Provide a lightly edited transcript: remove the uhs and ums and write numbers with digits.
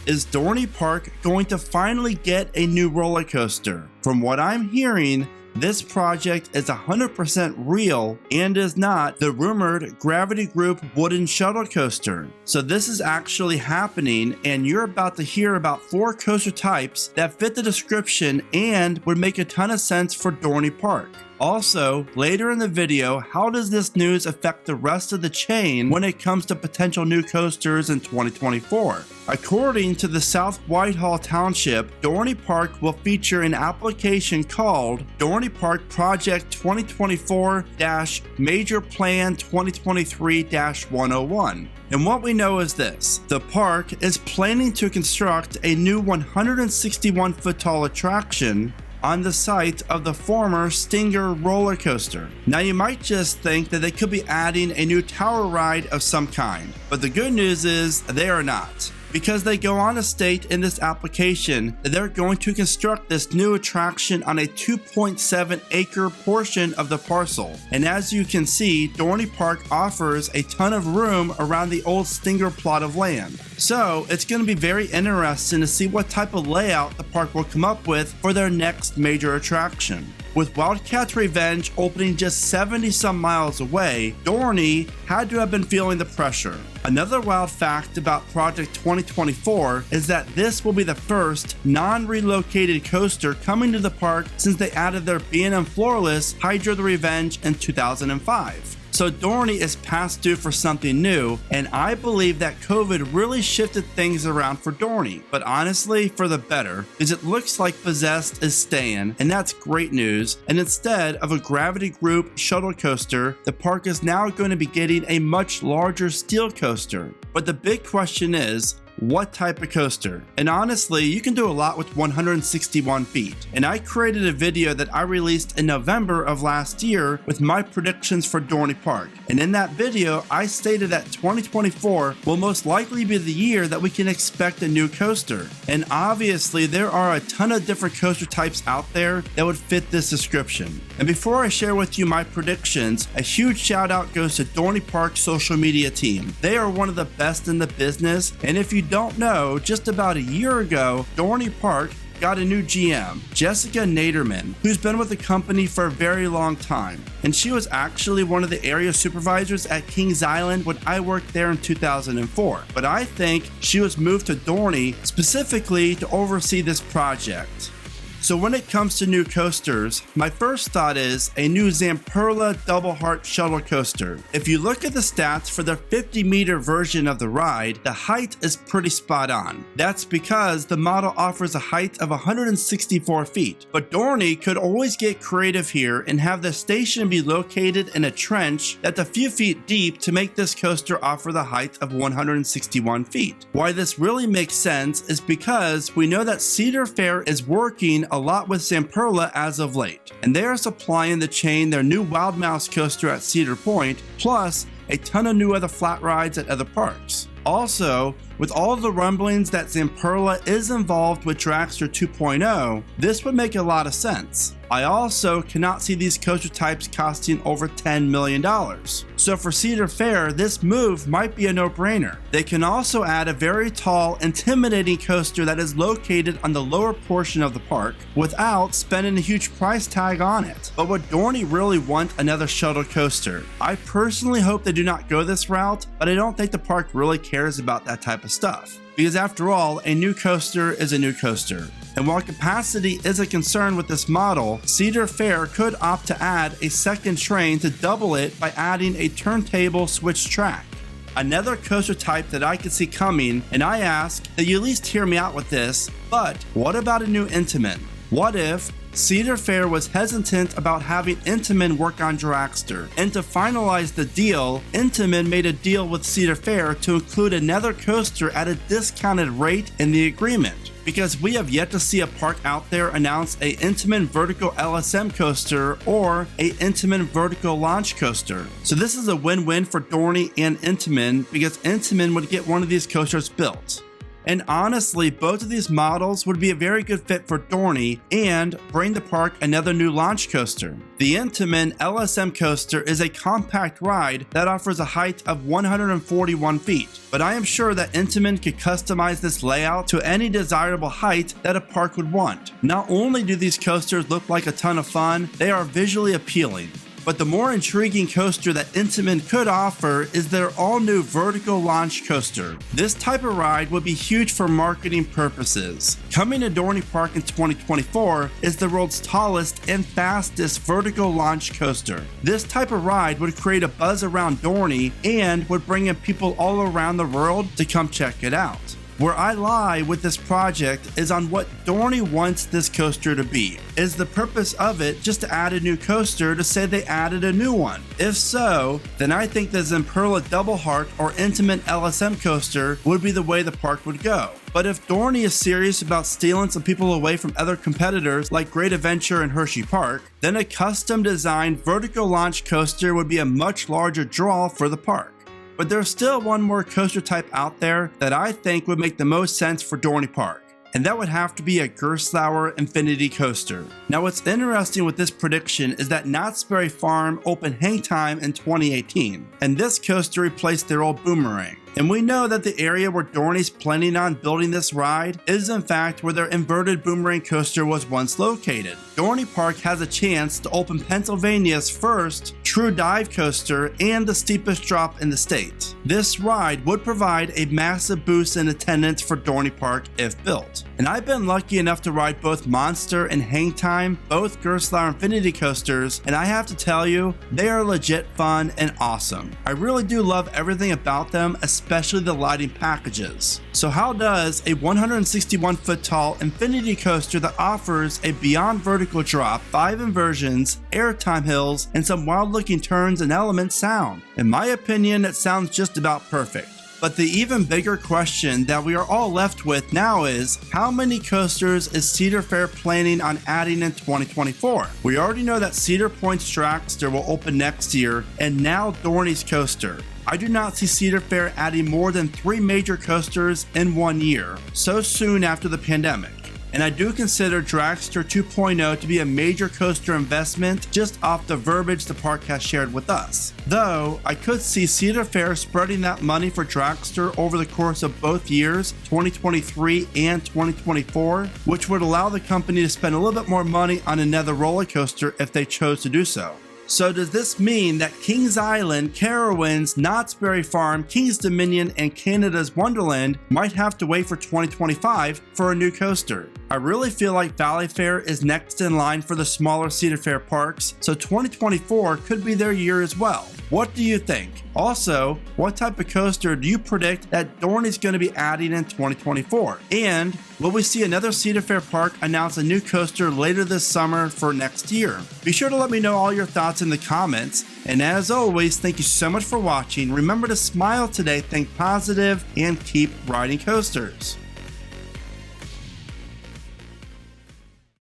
is Dorney Park going to finally get a new roller coaster? From what I'm hearing, this project is 100% real and is not the rumored Gravity Group wooden shuttle coaster. So this is actually happening, and you're about to hear about 4 coaster types that fit the description and would make a ton of sense for Dorney Park. Also, later in the video, how does this news affect the rest of the chain when it comes to potential new coasters in 2024? According to the South Whitehall Township, Dorney Park will feature an application called Dorney Park Project 2024-Major Plan 2023-101. And what we know is this: the park is planning to construct a new 161-foot tall attraction on the site of the former Stinger roller coaster. Now you might just think that they could be adding a new tower ride of some kind, but the good news is they are not, because they go on to state in this application that they're going to construct this new attraction on a 2.7 acre portion of the parcel. And as you can see, Dorney Park offers a ton of room around the old Stinger plot of land. So it's going to be very interesting to see what type of layout the park will come up with for their next major attraction. With Wildcat's Revenge opening just 70 some miles away, Dorney had to have been feeling the pressure. Another wild fact about Project 2024 is that this will be the first non-relocated coaster coming to the park since they added their B&M floorless Hydra the Revenge in 2005. So Dorney is past due for something new, and I believe that COVID really shifted things around for Dorney, but honestly for the better, because it looks like Possessed is staying, and that's great news. And instead of a Gravity Group shuttle coaster, the park is now going to be getting a much larger steel coaster. But the big question is, what type of coaster? And honestly, you can do a lot with 161 feet. And I created a video that I released in November of last year with my predictions for Dorney Park. And in that video, I stated that 2024 will most likely be the year that we can expect a new coaster. And obviously, there are a ton of different coaster types out there that would fit this description. And before I share with you my predictions, a huge shout out goes to Dorney Park's social media team. They are one of the best in the business, and if you don't know, just about a year ago, Dorney Park got a new GM, Jessica Naderman, who's been with the company for a very long time. And she was actually one of the area supervisors at Kings Island when I worked there in 2004. But I think she was moved to Dorney specifically to oversee this project. So when it comes to new coasters, my first thought is a new Zamperla Double Heart shuttle coaster. If you look at the stats for the 50-meter version of the ride, the height is pretty spot on. That's because the model offers a height of 164 feet. But Dorney could always get creative here and have the station be located in a trench that's a few feet deep to make this coaster offer the height of 161 feet. Why this really makes sense is because we know that Cedar Fair is working a lot with Zamperla as of late, and they are supplying the chain their new Wild Mouse coaster at Cedar Point, plus a ton of new other flat rides at other parks. Also, with all of the rumblings that Zamperla is involved with Dragster 2.0, this would make a lot of sense. I also cannot see these coaster types costing over $10 million. So for Cedar Fair, this move might be a no-brainer. They can also add a very tall, intimidating coaster that is located on the lower portion of the park without spending a huge price tag on it. But would Dorney really want another shuttle coaster? I personally hope they do not go this route, but I don't think the park really cares about that type of stuff. Because after all, a new coaster is a new coaster. And while capacity is a concern with this model, Cedar Fair could opt to add a second train to double it by adding a turntable switch track. Another coaster type that I could see coming, and I ask that you at least hear me out with this, but what about a new Intamin? What if Cedar Fair was hesitant about having Intamin work on Dragster, and to finalize the deal, Intamin made a deal with Cedar Fair to include another coaster at a discounted rate in the agreement? Because we have yet to see a park out there announce a Intamin Vertical LSM coaster or a Intamin Vertical Launch coaster. So this is a win-win for Dorney and Intamin, because Intamin would get one of these coasters built. And honestly, both of these models would be a very good fit for Dorney and bring the park another new launch coaster. The Intamin LSM coaster is a compact ride that offers a height of 141 feet, but I am sure that Intamin could customize this layout to any desirable height that a park would want. Not only do these coasters look like a ton of fun, they are visually appealing. But the more intriguing coaster that Intamin could offer is their all-new vertical launch coaster. This type of ride would be huge for marketing purposes. Coming to Dorney Park in 2024 is the world's tallest and fastest vertical launch coaster. This type of ride would create a buzz around Dorney and would bring in people all around the world to come check it out. Where I lie with this project is on what Dorney wants this coaster to be. Is the purpose of it just to add a new coaster to say they added a new one? If so, then I think the Zamperla Double Heart or Intamin LSM coaster would be the way the park would go. But if Dorney is serious about stealing some people away from other competitors like Great Adventure and Hershey Park, then a custom designed vertical launch coaster would be a much larger draw for the park. But there's still one more coaster type out there that I think would make the most sense for Dorney Park, and that would have to be a Gerstlauer Infinity Coaster. Now what's interesting with this prediction is that Knott's Berry Farm opened hang time in 2018, and this coaster replaced their old Boomerang. And we know that the area where Dorney's planning on building this ride is in fact where their inverted Boomerang coaster was once located. Dorney Park has a chance to open Pennsylvania's first true dive coaster and the steepest drop in the state. This ride would provide a massive boost in attendance for Dorney Park if built. And I've been lucky enough to ride both Monster and Hang Time, both Gerstlauer Infinity coasters, and I have to tell you, they are legit fun and awesome. I really do love everything about them, especially the lighting packages. So how does a 161 foot tall infinity coaster that offers a beyond vertical drop, 5 inversions, airtime hills, and some wild looking turns and elements sound? In my opinion, it sounds just about perfect. But the even bigger question that we are all left with now is, how many coasters is Cedar Fair planning on adding in 2024? We already know that Cedar Point's Dragster will open next year, and now Dorney's coaster. I do not see Cedar Fair adding more than 3 major coasters in 1 year, so soon after the pandemic. And I do consider Dragster 2.0 to be a major coaster investment just off the verbiage the park has shared with us. Though, I could see Cedar Fair spreading that money for Dragster over the course of both years, 2023 and 2024, which would allow the company to spend a little bit more money on another roller coaster if they chose to do so. So does this mean that Kings Island, Carowinds, Knott's Berry Farm, Kings Dominion, and Canada's Wonderland might have to wait for 2025 for a new coaster? I really feel like Valley Fair is next in line for the smaller Cedar Fair parks, so 2024 could be their year as well. What do you think? Also, what type of coaster do you predict that Dorney's going to be adding in 2024? And will we see another Cedar Fair park announce a new coaster later this summer for next year? Be sure to let me know all your thoughts in the comments. And as always, thank you so much for watching. Remember to smile today, think positive, and keep riding coasters.